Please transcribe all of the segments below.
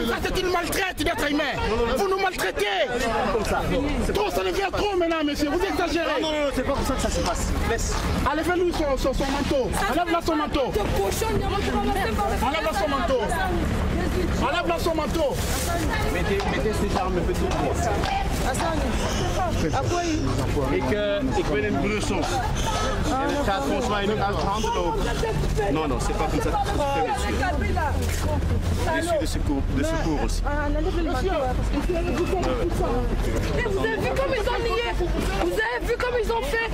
Ça c'est une maltraite d'être humain. Vous nous maltraitez. Trop, ça devient trop maintenant, monsieur. Vous exagérez. Non, c'est pas comme ça que ça se passe. Laisse. Allez, fais-lui son manteau. Enlève-la son manteau. Enlève-la son manteau. Enlève-la son manteau. Mettez ces armes petit peu. Ik ben in Brussel. En het gaat volgens mij niet uit de hand lopen. Non, c'est pas comme ça. Je suis de secours aussi. Vous avez vu comme ils ont nié? Vous avez vu comme ils ont fait?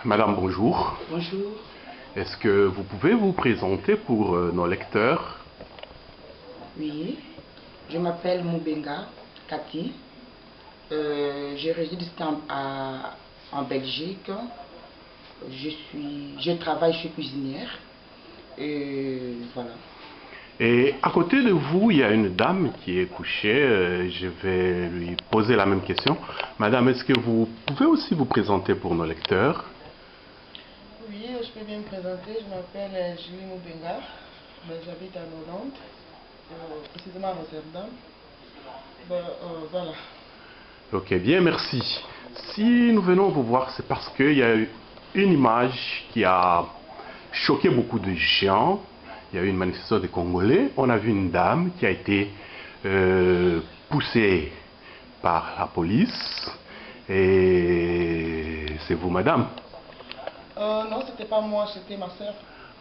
Madame, bonjour. Bonjour. Est-ce que vous pouvez vous présenter pour nos lecteurs? Oui, je m'appelle Moubenga Cathy. Je réside en Belgique. Je travaille, je suis cuisinière. Et voilà. Et à côté de vous, il y a une dame qui est couchée. Je vais lui poser la même question. Madame, est-ce que vous pouvez aussi vous présenter pour nos lecteurs? Oui, je peux bien me présenter. Je m'appelle Julie Moubenga. J'habite en Hollande, précisément à Rotterdam. Voilà. Ok, bien, merci. Si nous venons vous voir, c'est parce qu'il y a eu une image qui a choqué beaucoup de gens. Il y a eu une manifestation des Congolais. On a vu une dame qui a été poussée par la police. Et c'est vous, madame? Non, c'était pas moi, c'était ma soeur.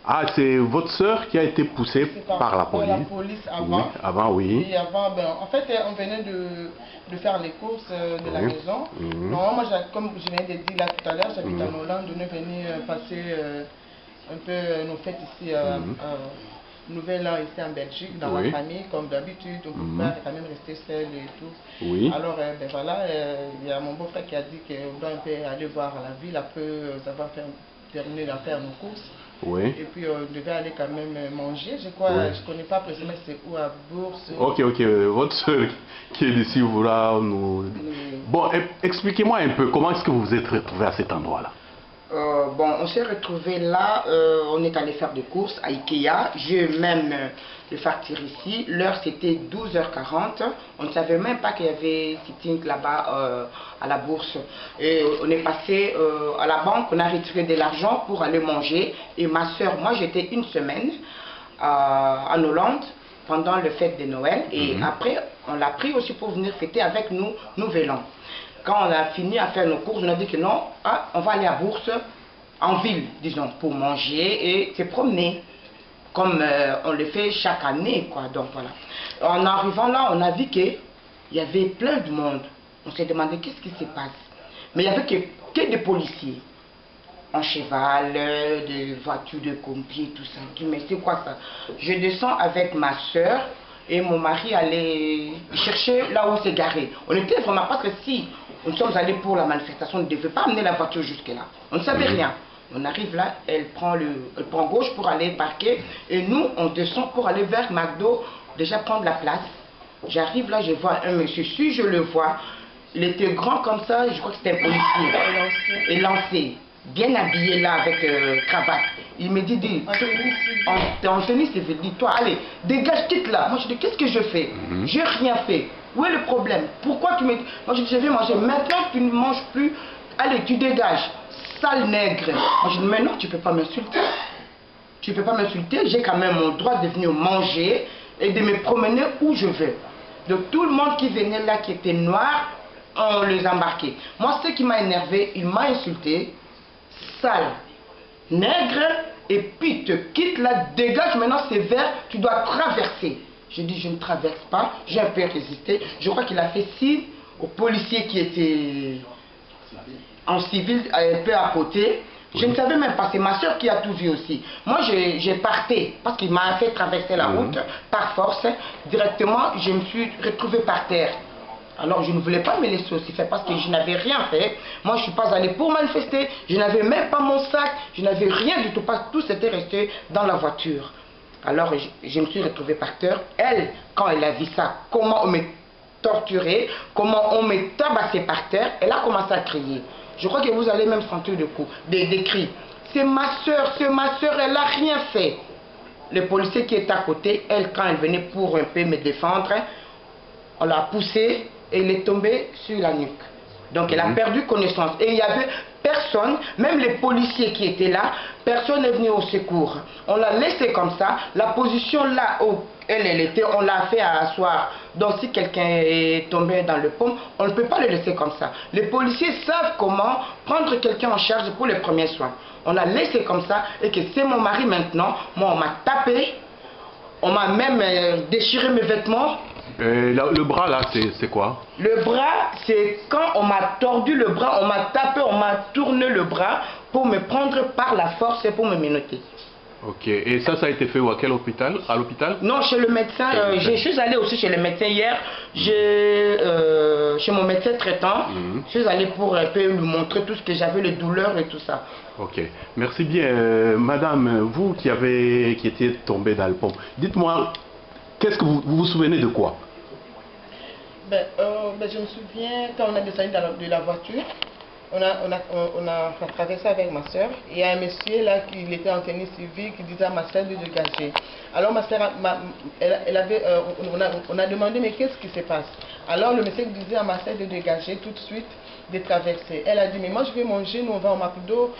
Ah, c'est votre soeur qui a été poussée par la police? La police avant. Oui, avant, oui. Et avant, en fait, on venait de faire les courses de la maison. Non, moi, comme je viens de dire là tout à l'heure, j'habite en Hollande. On est venu passer un peu nos fêtes ici, Nouvel An ici en Belgique, dans la famille, comme d'habitude. On ne peut pas quand même rester seul et tout. Oui. Alors, voilà, il y a mon beau-frère qui a dit qu'on doit un peu aller voir la ville après avoir terminé de faire nos courses. Oui. Et puis on devait aller quand même manger. Je crois, je ne connais pas précisément c'est où à Bourse. Ok, votre soeur qui est d'ici voudra nous... Bon, expliquez-moi un peu, comment est-ce que vous vous êtes retrouvé à cet endroit-là? On s'est retrouvé là, on est allé faire des courses à Ikea. J'ai même le facture ici. L'heure c'était 12h40. On ne savait même pas qu'il y avait sitting là-bas à la bourse. Et on est passé à la banque, on a retiré de l'argent pour aller manger. Et ma soeur, moi j'étais une semaine en Hollande pendant le fête de Noël. Et après, on l'a pris aussi pour venir fêter avec nous, Nouvel An. Quand on a fini à faire nos courses, on a dit que non, on va aller à Bourse, en ville, disons, pour manger et se promener, comme on le fait chaque année, quoi. Donc voilà. En arrivant là, on a vu qu'il y avait plein de monde. On s'est demandé qu'est-ce qui se passe. Mais il n'y avait que des policiers, en cheval, des voitures de pompiers, tout ça. Je dis, mais c'est quoi ça? Je descends avec ma soeur. Et mon mari allait chercher là où c'est garé. On était vraiment, parce que si nous sommes allés pour la manifestation, on ne devait pas amener la voiture jusque là. On ne savait rien. On arrive là, elle prend gauche pour aller parquer. Et nous, on descend pour aller vers McDo, déjà prendre la place. J'arrive là, je vois un monsieur, si je le vois, il était grand comme ça, je crois que c'était un policier. Et lancé. Bien habillé là avec cravate. Il me dit, en tenue civile, dis-toi, allez, dégage, quitte là. Moi je dis, qu'est-ce que je fais? J'ai rien fait. Où est le problème? Pourquoi tu me... Moi je dis, je vais manger. Maintenant tu ne manges plus. Allez, tu dégages. Sale nègre. Moi je dis, mais non, tu ne peux pas m'insulter. tu ne peux pas m'insulter, j'ai quand même mon droit de venir manger et de me promener où je veux. Donc tout le monde qui venait là, qui était noir, on les embarquait. Moi, ce qui m'a énervé, il m'a insulté, sale, nègre, et puis te quitte là, dégage maintenant, c'est vert, tu dois traverser. J'ai dit, je ne traverse pas, j'ai un peu résisté. Je crois qu'il a fait signe aux policiers qui étaient en civil, un peu à côté. Je ne savais même pas, c'est ma soeur qui a tout vu aussi. Moi, j'ai parté, parce qu'il m'a fait traverser la route, par force. Directement, je me suis retrouvé par terre. Alors, je ne voulais pas me laisser aussi faire, parce que je n'avais rien fait. Moi, je ne suis pas allé pour manifester, je n'avais même pas mon sac, je n'avais rien du tout, parce que tout s'était resté dans la voiture. Alors, je me suis retrouvé par terre. Elle, quand elle a vu ça, comment on me torturait, comment on me tabassait par terre, elle a commencé à crier. Je crois que vous allez même sentir des cris. C'est ma soeur, elle n'a rien fait. Le policier qui est à côté, elle, quand elle venait pour un peu me défendre, on l'a poussée et elle est tombée sur la nuque. Donc elle a perdu connaissance. Et il n'y avait personne, même les policiers qui étaient là, personne n'est venu au secours. On l'a laissé comme ça. La position là où elle était, on l'a fait à asseoir. Donc si quelqu'un est tombé dans le pont, on ne peut pas le laisser comme ça. Les policiers savent comment prendre quelqu'un en charge pour les premiers soins. On l'a laissé comme ça et que c'est mon mari maintenant. Moi, on m'a tapé, on m'a même déchiré mes vêtements. Le bras là, c'est quoi? Le bras, c'est quand on m'a tordu le bras, on m'a tapé, on m'a tourné le bras pour me prendre par la force et pour me menotter. Ok, et ça a été fait où? À quel hôpital? À l'hôpital? Non, chez le médecin. Je suis allé aussi chez le médecin hier. Chez mon médecin traitant, je suis allé pour un peu lui montrer tout ce que j'avais, les douleurs et tout ça. Ok, merci bien. Madame, vous qui étiez tombée dans le pont, dites-moi, qu'est-ce que vous souvenez de quoi? Je me souviens quand on a descendu de la voiture, on a traversé avec ma soeur. Il y a un monsieur là qui était en tenue civile qui disait à ma soeur de dégager. Alors ma soeur, on a demandé mais qu'est-ce qui se passe? Alors le monsieur disait à ma soeur de dégager tout de suite, de traverser. Elle a dit mais moi je vais manger, nous on va au McDo,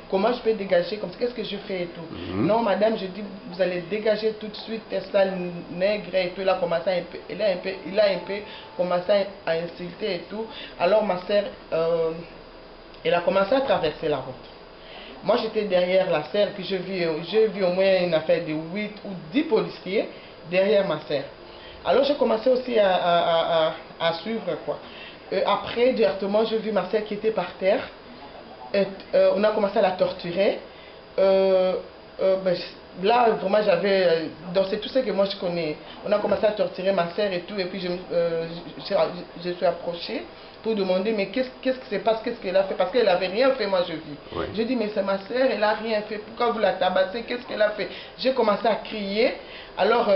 comment je peux dégager comme ça, qu'est-ce que je fais et tout. Non madame, je dis vous allez dégager tout de suite, t'es sale nègre et tout. Il a un peu commencé à insulter et tout. Alors ma soeur, elle a commencé à traverser la route. Moi j'étais derrière la soeur, puis j'ai vu au moins une affaire de 8 ou 10 policiers derrière ma soeur. Alors j'ai commencé aussi à suivre quoi. Après, directement, j'ai vu ma soeur qui était par terre. On a commencé à la torturer. Là, vraiment, donc c'est tout ce que moi je connais. On a commencé à torturer ma soeur et tout. Et puis, je suis approchée pour demander, mais qu'est-ce qui se passe, qu'est-ce qu'elle a fait? Parce qu'elle n'avait rien fait, moi je vis. Oui. Je dis, mais c'est ma soeur, elle n'a rien fait. Pourquoi vous la tabassez? Qu'est-ce qu'elle a fait? J'ai commencé à crier. Alors,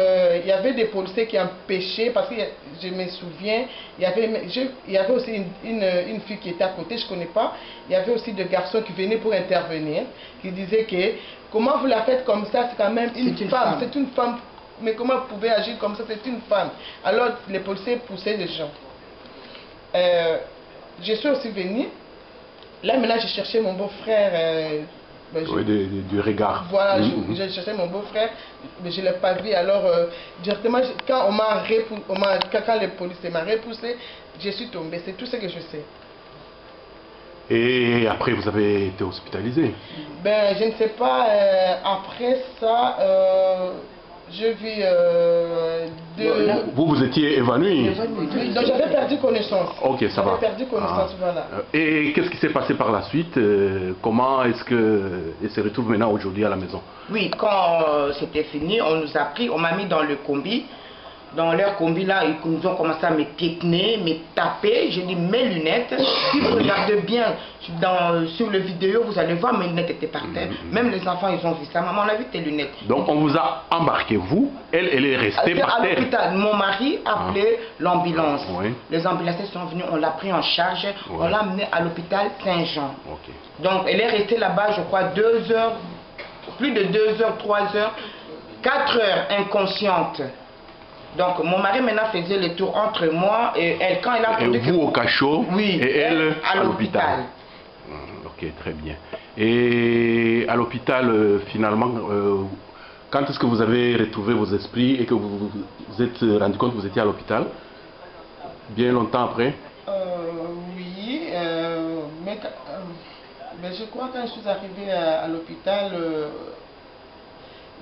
il y avait des policiers qui empêchaient, parce que je me souviens, il y avait aussi une fille qui était à côté, je ne connais pas. Il y avait aussi des garçons qui venaient pour intervenir, qui disaient que, comment vous la faites comme ça? C'est quand même une femme. C'est une femme. Mais comment vous pouvez agir comme ça? C'est une femme. Alors, les policiers poussaient les gens. Je suis aussi venue. Là, maintenant, j'ai cherché mon beau-frère. Du regard. Voilà, j'ai cherché mon beau-frère, mais je ne l'ai pas vu. Alors, directement, quand les policiers m'ont repoussé, je suis tombée. C'est tout ce que je sais. Et après, vous avez été hospitalisé? Je ne sais pas. Après ça, je vis Vous étiez évanoui? Donc j'avais perdu connaissance. Ok, ça va. J'avais perdu connaissance, voilà. Et qu'est-ce qui s'est passé par la suite? Comment est-ce qu'elle se retrouve maintenant aujourd'hui à la maison? Oui, quand c'était fini, on nous a pris, on m'a mis dans le combi. Dans leur combi là, ils nous ont commencé à me piétiner, me taper. J'ai dit mes lunettes. Si vous regardez bien sur le vidéo, vous allez voir mes lunettes étaient par terre. Même les enfants, ils ont vu ça. Maman, on a vu tes lunettes. Donc on vous a embarqué, vous, elle est restée par terre. À l'hôpital. Mon mari a appelé l'ambulance. Oui. Les ambulanciers sont venus, on l'a pris en charge. Oui. On l'a amené à l'hôpital Saint-Jean. Okay. Donc elle est restée là-bas, je crois, 2 heures, plus de 2 heures, 3 heures, 4 heures inconsciente. Donc mon mari maintenant faisait le tour entre moi et elle quand elle a entendu. Et vous au cachot, oui, et elle à l'hôpital. Ok, très bien. Et à l'hôpital, finalement, quand est-ce que vous avez retrouvé vos esprits et que vous vous êtes rendu compte que vous étiez à l'hôpital? Bien longtemps après? Oui, mais je crois que quand je suis arrivée à l'hôpital,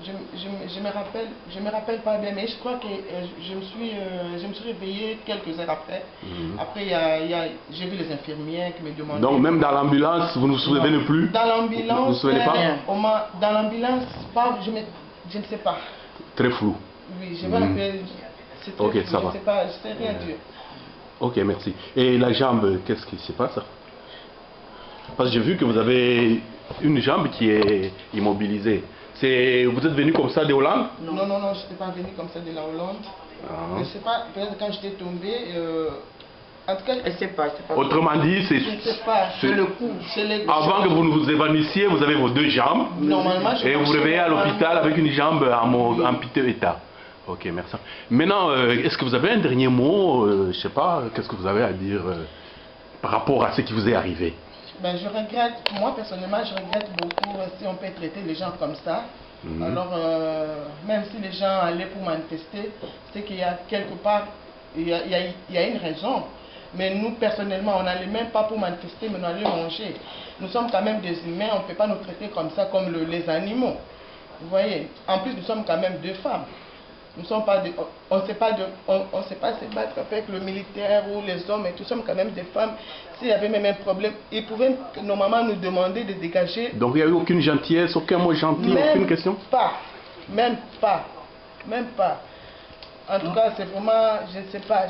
je me rappelle pas bien, mais je crois que je me suis réveillée quelques heures après. Après, j'ai vu les infirmières qui me demandaient... Donc même dans l'ambulance, vous ne vous souvenez plus? Dans l'ambulance, vous ne vous souvenez pas? Dans l'ambulance, je ne sais pas. Très flou. Oui, je me rappelle. C'est très flou, ça va. Je ne sais pas, je sais rien dire. Ok, merci. Et la jambe, qu'est-ce qui se passe? Parce que j'ai vu que vous avez une jambe qui est immobilisée. Vous êtes venu comme ça de Hollande? Non, je n'étais pas venu comme ça de la Hollande. Je ne sais pas, peut-être quand j'étais tombée, en tout cas, je ne sais pas. Autrement dit, c'est... Je ne sais pas, c'est le coup. Avant que vous ne vous évanissiez, vous avez vos deux jambes. Normalement, et vous vous réveillez à l'hôpital avec une jambe en piteux état. Ok, merci. Maintenant, est-ce que vous avez un dernier mot? Je ne sais pas, qu'est-ce que vous avez à dire par rapport à ce qui vous est arrivé? Ben, je regrette, moi personnellement, je regrette beaucoup si on peut traiter les gens comme ça. Alors, même si les gens allaient pour manifester, c'est qu'il y a quelque part, il y a une raison. Mais nous, personnellement, on n'allait même pas pour manifester, mais on allait manger. Nous sommes quand même des humains, on ne peut pas nous traiter comme ça, comme les animaux. Vous voyez, en plus, nous sommes quand même deux femmes. Nous sommes pas on ne sait pas se battre avec le militaire ou les hommes, et nous sommes quand même des femmes. S'il y avait même un problème, ils pouvaient normalement nous demander de dégager. Donc il n'y a eu aucune gentillesse, aucun mot gentil, aucune question? Même pas. En tout cas, c'est vraiment, je ne sais pas,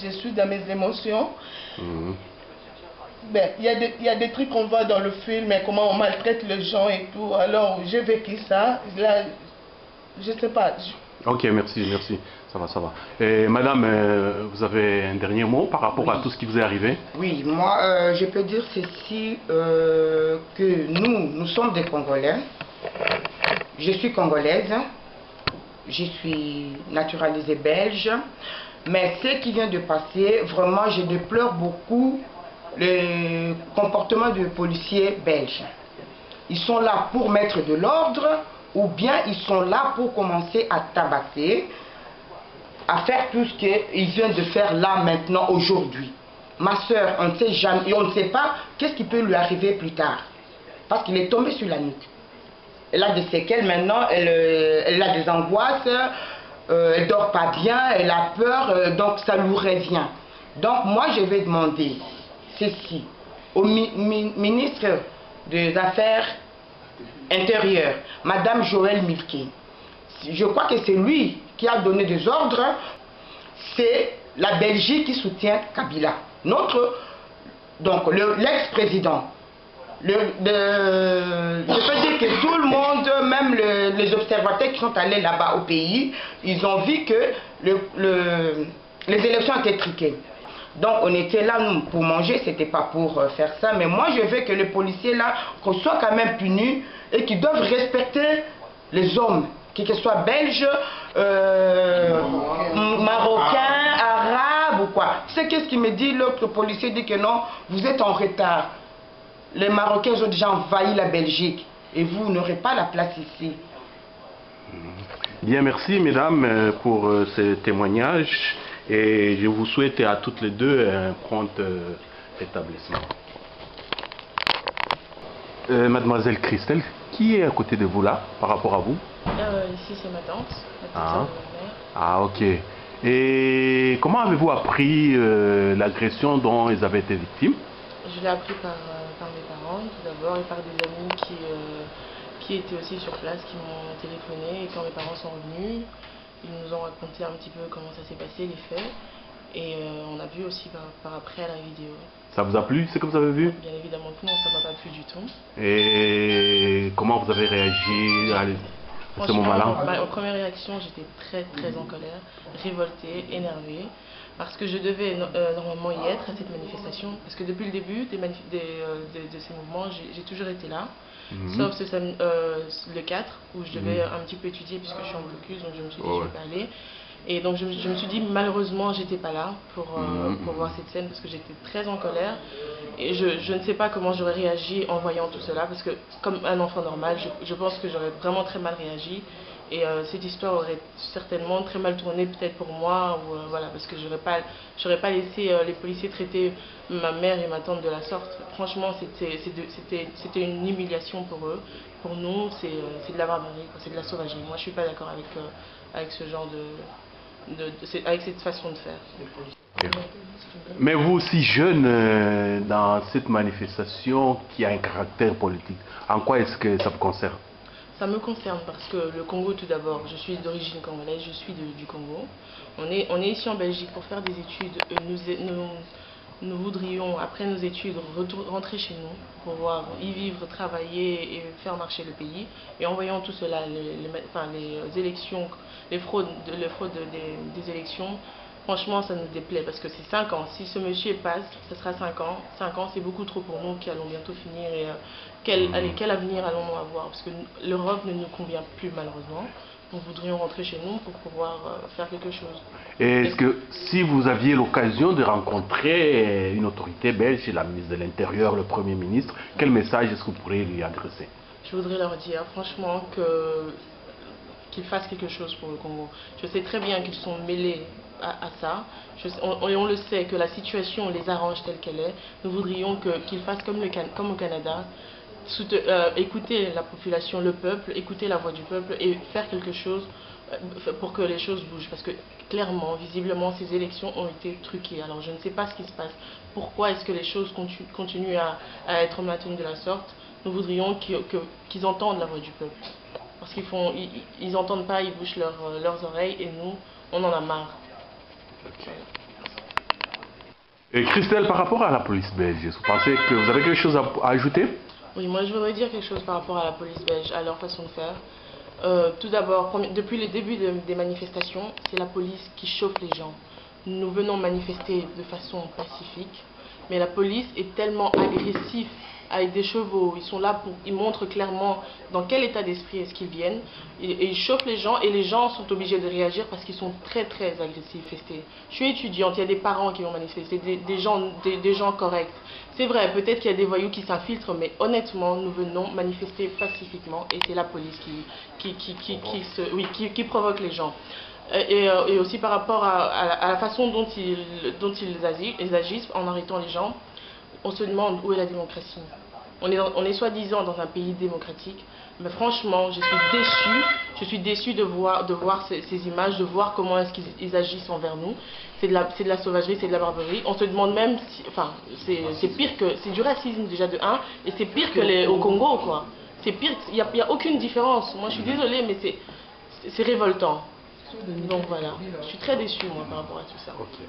je suis dans mes émotions. Ben, il y a des trucs qu'on voit dans le film, et comment on maltraite les gens et tout. Alors, j'ai vécu ça. Là, je ne sais pas. Ok, merci. Ça va. Et madame, vous avez un dernier mot par rapport à tout ce qui vous est arrivé? Oui, moi, je peux dire ceci, que nous sommes des Congolais. Je suis congolaise. Je suis naturalisée belge. Mais ce qui vient de passer, vraiment, je déplore beaucoup le comportement des policiers belges. Ils sont là pour mettre de l'ordre, ou bien ils sont là pour commencer à tabasser, à faire tout ce qu'ils viennent de faire là maintenant, aujourd'hui. Ma soeur, on ne sait jamais, on ne sait pas qu'est-ce qui peut lui arriver plus tard. Parce qu'il est tombé sur la nuque. Elle a des séquelles maintenant, elle a des angoisses, elle ne dort pas bien, elle a peur, donc ça lui revient. Donc moi je vais demander ceci au ministre des Affaires intérieures, Madame Joëlle Milquet. Je crois que c'est lui qui a donné des ordres. C'est la Belgique qui soutient Kabila. Donc l'ex-président. Je peux dire que tout le monde, même les observateurs qui sont allés là-bas au pays, ils ont vu que les élections étaient truquées. Donc on était là nous, pour manger, c'était pas pour faire ça. Mais moi je veux que les policiers là soient quand même punis et qu'ils doivent respecter les hommes, qu'ils soient belges, marocains, arabes ou quoi. C'est qu'est-ce qu'il me dit, l'autre policier dit que non, vous êtes en retard. Les Marocains ont déjà envahi la Belgique et vous n'aurez pas la place ici. Bien, merci mesdames pour ce témoignage et je vous souhaite à toutes les deux un prompt établissement. Mademoiselle Christelle, qui est à côté de vous là par rapport à vous? Ici c'est ma tante, la petite sœur de ma mère. Ah ok. Et comment avez-vous appris l'agression dont ils avaient été victimes? Je l'ai appris par mes parents tout d'abord et par des amis qui étaient aussi sur place, qui m'ont téléphoné. Et quand mes parents sont revenus, ils nous ont raconté un petit peu comment ça s'est passé, les faits. Et on a vu aussi par après à la vidéo. Ça vous a plu ce que vous avez vu? Bien évidemment que non, ça m'a pas plu du tout. Et comment vous avez réagi à ce moment-là? En première réaction, j'étais très en colère, révoltée, énervée. Parce que je devais normalement y être à cette manifestation. Parce que depuis le début de ces mouvements, j'ai toujours été là. Sauf le 4, où je devais un petit peu étudier puisque je suis en blocus, donc je me suis dit je vais pas aller. Et donc je me suis dit, malheureusement, j'étais pas là pour voir cette scène parce que j'étais très en colère. Et je ne sais pas comment j'aurais réagi en voyant tout cela, parce que comme un enfant normal, je pense que j'aurais vraiment très mal réagi. Et cette histoire aurait certainement très mal tourné peut-être pour moi, ou, voilà, parce que j'aurais pas laissé les policiers traiter ma mère et ma tante de la sorte. Franchement, c'était une humiliation pour eux. Pour nous, c'est de la barbarie, c'est de la sauvagerie. Moi, je suis pas d'accord avec ce genre avec cette façon de faire. Mais vous aussi jeune, dans cette manifestation qui a un caractère politique, en quoi est-ce que ça vous concerne? Ça me concerne parce que le Congo, tout d'abord, je suis d'origine congolaise, je suis du Congo. On est ici en Belgique pour faire des études. Nous voudrions, après nos études, rentrer chez nous pour pouvoir y vivre, travailler et faire marcher le pays. Et en voyant tout cela, les élections, les fraudes des élections, franchement, ça nous déplaît parce que c'est 5 ans. Si ce monsieur passe, ce sera 5 ans. 5 ans, c'est beaucoup trop pour nous qui allons bientôt finir. Et quel avenir allons-nous avoir? Parce que l'Europe ne nous convient plus, malheureusement. Nous voudrions rentrer chez nous pour pouvoir faire quelque chose. Et est-ce que si vous aviez l'occasion de rencontrer une autorité belge, la ministre de l'Intérieur, le Premier ministre, quel message est-ce que vous pourriez lui adresser? Je voudrais leur dire, franchement, qu'ils fassent quelque chose pour le Congo. Je sais très bien qu'ils sont mêlés à ça. On le sait que la situation les arrange telle qu'elle est. Nous voudrions qu'ils fassent comme au Canada, écouter la population, le peuple, écouter la voix du peuple et faire quelque chose pour que les choses bougent. Parce que clairement, visiblement, ces élections ont été truquées. Alors je ne sais pas ce qui se passe. Pourquoi est-ce que les choses continuent à être maintenues de la sorte? Nous voudrions qu'ils entendent la voix du peuple. Parce qu'ils n'entendent pas, ils bouchent leurs oreilles et nous, on en a marre. Okay. Et Christelle, par rapport à la police belge, vous pensez que vous avez quelque chose à ajouter? Oui, moi je voudrais dire quelque chose par rapport à la police belge, à leur façon de faire. Tout d'abord, depuis le début des manifestations, c'est la police qui chauffe les gens. Nous venons manifester de façon pacifique, mais la police est tellement agressive avec des chevaux. Ils sont là ils montrent clairement dans quel état d'esprit est-ce qu'ils viennent. Et ils chauffent les gens et les gens sont obligés de réagir parce qu'ils sont très très agressifs. Je suis étudiante, il y a des parents qui vont manifester, des gens corrects. C'est vrai, peut-être qu'il y a des voyous qui s'infiltrent, mais honnêtement, nous venons manifester pacifiquement et c'est la police qui provoque les gens. Et aussi par rapport à la façon dont ils agissent en arrêtant les gens, on se demande où est la démocratie. On est soi-disant dans un pays démocratique, mais franchement, je suis déçue de voir ces images, de voir comment est-ce qu'ils agissent envers nous. C'est de la sauvagerie, c'est de la barbarie. On se demande même, c'est pire que, c'est du racisme déjà de 1, et c'est pire que au Congo, quoi. C'est pire, il n'y a aucune différence. Moi, je suis désolée, mais c'est révoltant. Donc voilà, je suis très déçue, moi, par rapport à tout ça. Okay.